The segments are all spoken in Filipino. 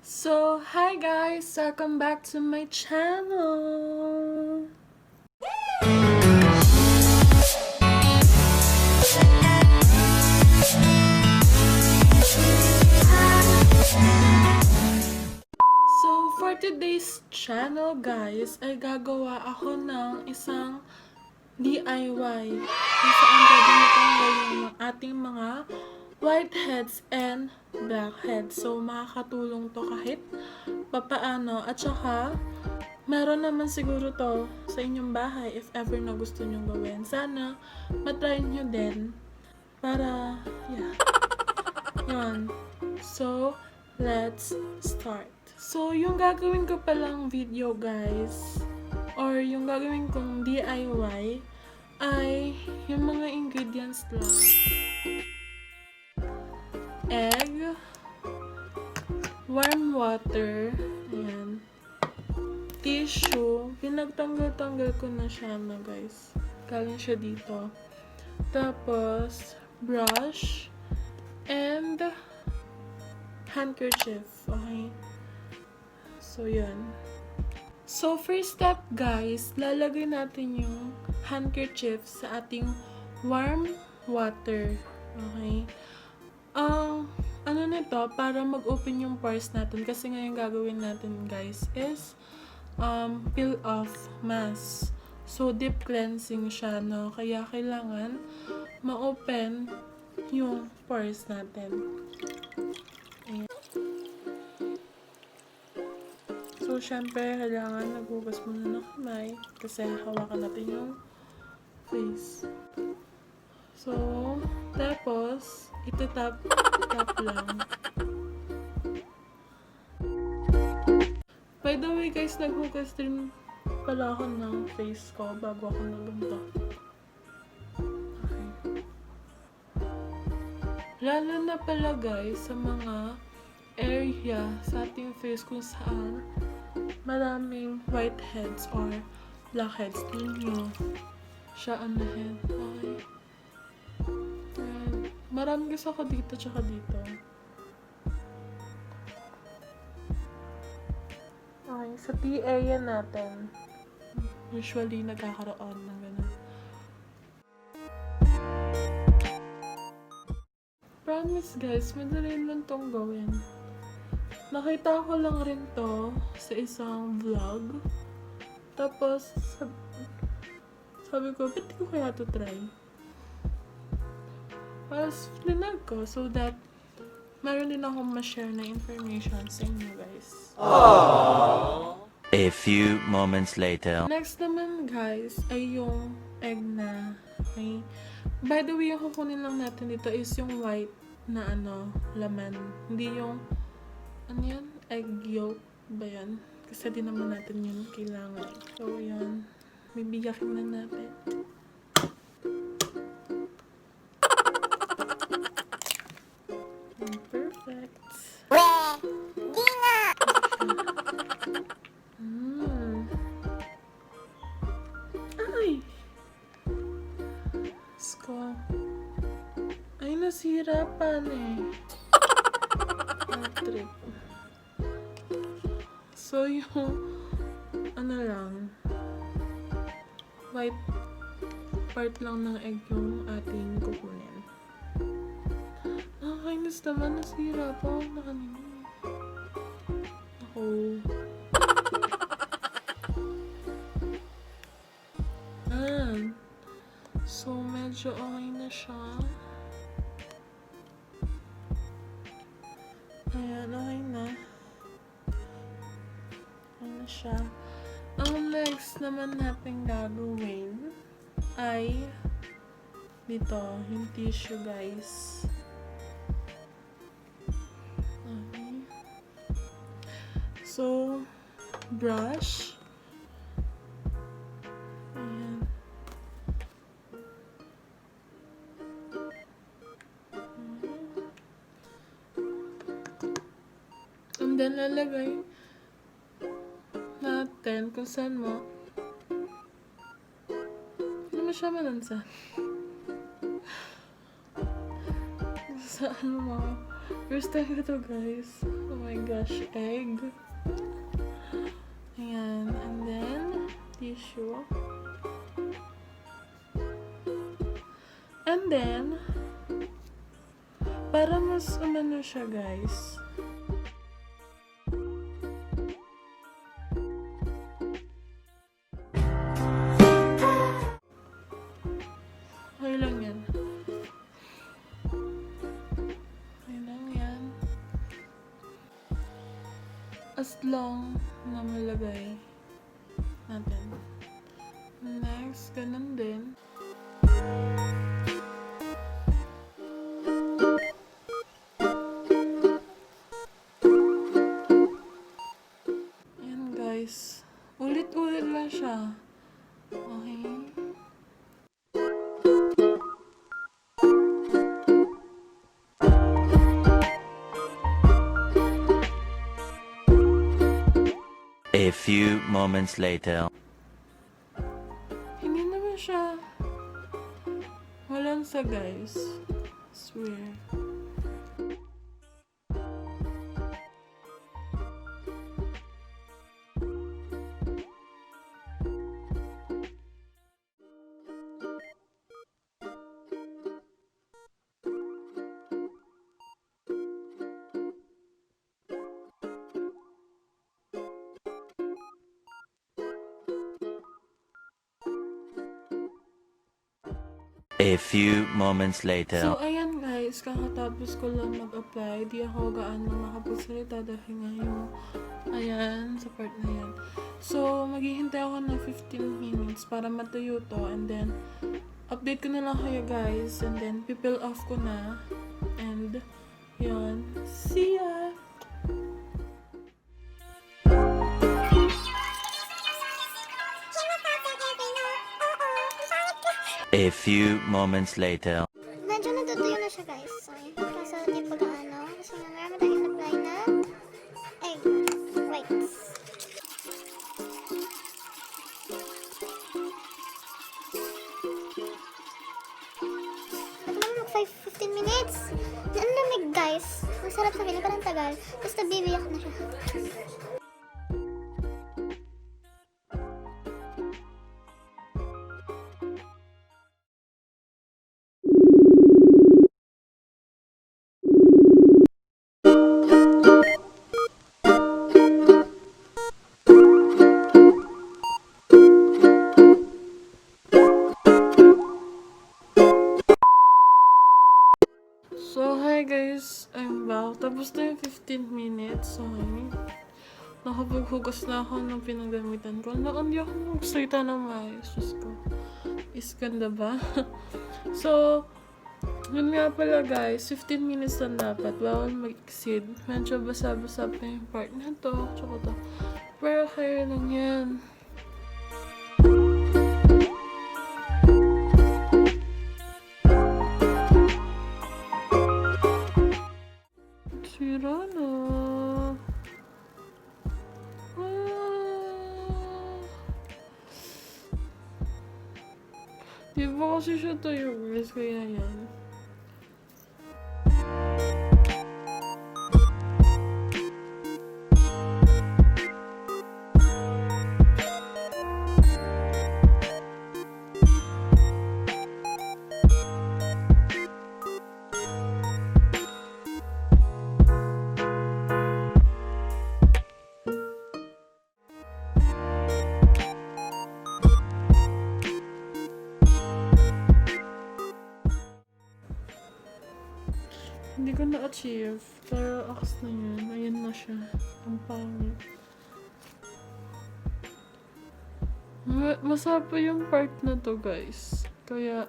So, hi guys! Welcome back to my channel! So, for today's channel guys, ay gagawa ako ng isang DIY kung saan pwede natin gawin yung ating mga whiteheads and blackheads. So, makakatulong to kahit papaano. At saka, meron naman siguro to sa inyong bahay if ever na gusto nyong gawin. Sana, matry nyo din para, yeah. Yun. So, let's start. So, yung gagawin ko palang video guys, or yung gagawin kong DIY, ay yung mga ingredients lang. Egg, warm water, ayan, tissue, pinagtanggal-tanggal ko na siya na guys. Galing siya dito. Tapos, brush, and handkerchief, okay? So, yun. So, first step guys, lalagay natin yung handkerchief sa ating warm water, okay? Ano nito, para mag-open yung pores natin, kasi ngayon gagawin natin guys is peel off mask. So, deep cleansing siya, no? Kaya kailangan ma-open yung pores natin. Ayan. So, syempre, kailangan naghugas muna ng kamay kasi hawakan natin yung face. So, tapos, itatap lang. By the way, guys, naghugas din pala ako ng face ko bago ako nagunta. Okay. Lalo na pala, guys, sa mga area sa ating face kung saan maraming whiteheads or blackheads. Ninyo siya anahin. Okay. And marami gusto ako dito tsaka dito. Okay. Sa T area natin, usually nagkakaroon ng ganun. Promise guys, madali lang tong gawin. Nakita ko lang rin to sa isang vlog. Tapos, sabi ko, ba't di ko kaya to try? Tapos, linag ko so that meron din akong ma-share na information sa inyo guys. Aww. A few moments later. Next naman guys, ay yung egg na. Okay? By the way, yung kukunin lang natin dito is yung white na laman. Hindi yung ano yan? Egg yolk ba yan? Kasi di naman natin yun kailangan. So, yan. Bibigakin na natin. Perfect. Di nga! Ay! Sko. Ay, nasira pa eh. Trip. So, yung white part lang ng egg yung ating kukunin. Nakakainis naman, nasira pa ako na kanina. Ako. So, medyo okay na siya. Ayan, okay na. Okay na siya. Ang next naman natin gagawin ay dito, yung tissue guys. Okay. So, brush. Ayan. And then, lalagay natin kung saan mo. Hindi mo siya manansa. Saan mo First time ko to, guys. Oh my gosh, egg. Ayan, and then, tissue. And then, para mas umano siya, guys. Okay lang yan. Okay lang yan. As long na malagay natin. Next, ganun din. Ayan, guys. Ulit-ulit lang siya. Okay? A few moments later. Hindi naman siya walang sa, guys. Swear. A few moments later. So, ayan guys, kakatapos ko lang mag-apply. Di ako gaano makapagsalita dahil nga yung, ayan, sa part na yan. So, maghihintay ako ng 15 minutes para matuyo to. And then, update ko na lang kayo guys. And then, pipil off ko na. And, yun. See ya! A few moments later. Medyo natutuyo na siya, guys. Kaso di pa gaano. Kasi marami tayong apply na egg whites. Ba't naman mag 15 minutes? Ang lamig, guys. Ang sarap sabihin, parang tagal. Tapos nabibiyak na siya. So, hi guys. I'm back. Tapos na yung 15 minutes. Okay. Nakapaghugas na ako ng pinagamitan ko. Hindi ako magsalita ng maayos. Diyos ko. Is ganda ba? So, yun nga pala guys. 15 minutes lang dapat. Bawal mag-exceed. Medyo basa-basa pa yung part na to. Tsaka to. Pero kaya lang yan. Sira na. Di ba kasi siya tayo guys, kaya yan. Hindi ko na-achieve. Pero akas na yun. Ayan na siya. Ang pangit. Masapa yung part na to guys. Kaya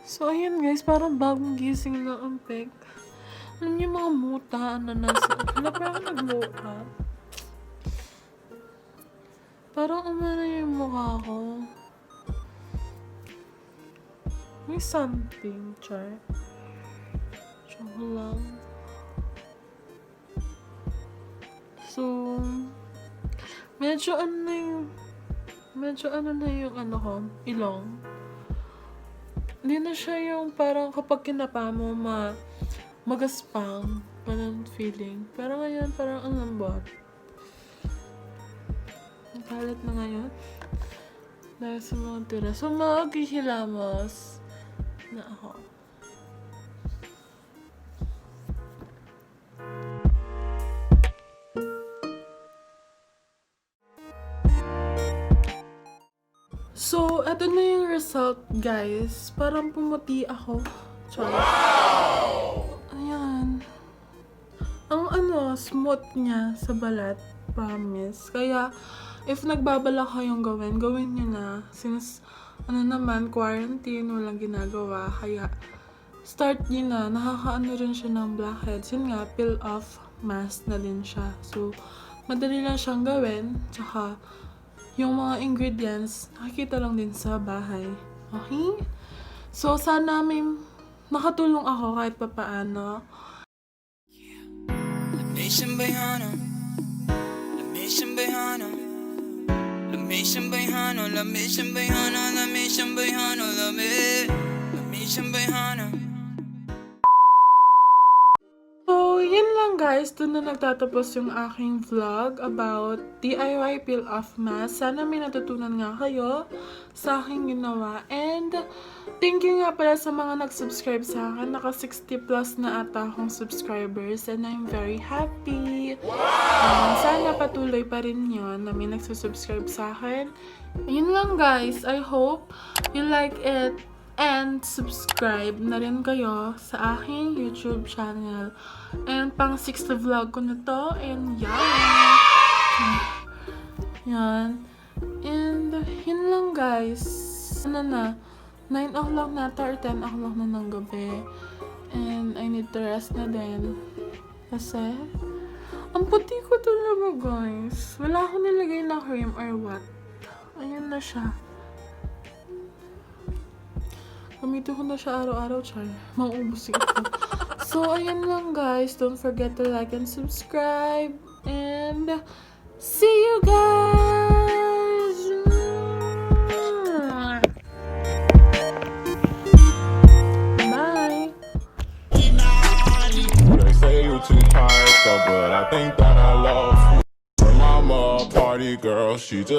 so ayan guys, parang bagong gising na ang pek. Alam niyo yung mga muta na nasa... Wala pa ako nagmuka. Parang umano yung mukha ko. May something, char. Tsaka lang. So, medyo ano na yung, ano ko, ilong. Hindi na siya yung parang kapag kinapa mo magaspang. Parang feeling. Pero ngayon, parang ang lambot. Ang kalat na ngayon. Dahil sa mga tira. So, maghihilamos na ako. So, eto na yung result, guys. Parang pumuti ako. Sorry. Ayan. Ang smooth niya sa balat. Promise. Kaya, if nagbabala kayong gawin nyo na. Since, quarantine, walang ginagawa. Kaya, start nyo na. Nakakaano rin siya ng blackheads. Yun nga, peel off mask na din siya. So, madali lang siyang gawin. Tsaka, yung mga ingredients, nakikita lang din sa bahay. Okay? So, sana may makatulong ako kahit papaano. Lamisyan bayhano, lamisyan bayhano, lamisyan bayhano, lamisyan bayhano, lamisyan bayhano, lamisyan bayhano. So, yun lang guys. Doon na nagtatapos yung aking vlog about DIY peel-off mask. Sana may natutunan nga kayo sa aking ginawa. And, thank you nga pala sa mga nag-subscribe sa akin. Naka 60 plus na ata akong subscribers. And I'm very happy. Sana patuloy pa rin yun na may nagsusubscribe sa akin. Yun lang guys. I hope you like it. And subscribe na rin kayo sa aking YouTube channel. And pang 6th vlog ko na to. And yan. And yun lang guys. 9 o'clock na or 10 o'clock na ng gabi. And I need to rest na din. Kasi ang puti ko talaga guys. Wala akong nilagay na cream or what. Ayan na siya. Gamitin ko na siya araw-araw, char. Mauubos ito. So, ayan lang guys. Don't forget to like and subscribe. And, see you guys! Bye! They say you too tired, though, but I think that I love you. Her mama, a party girl, she just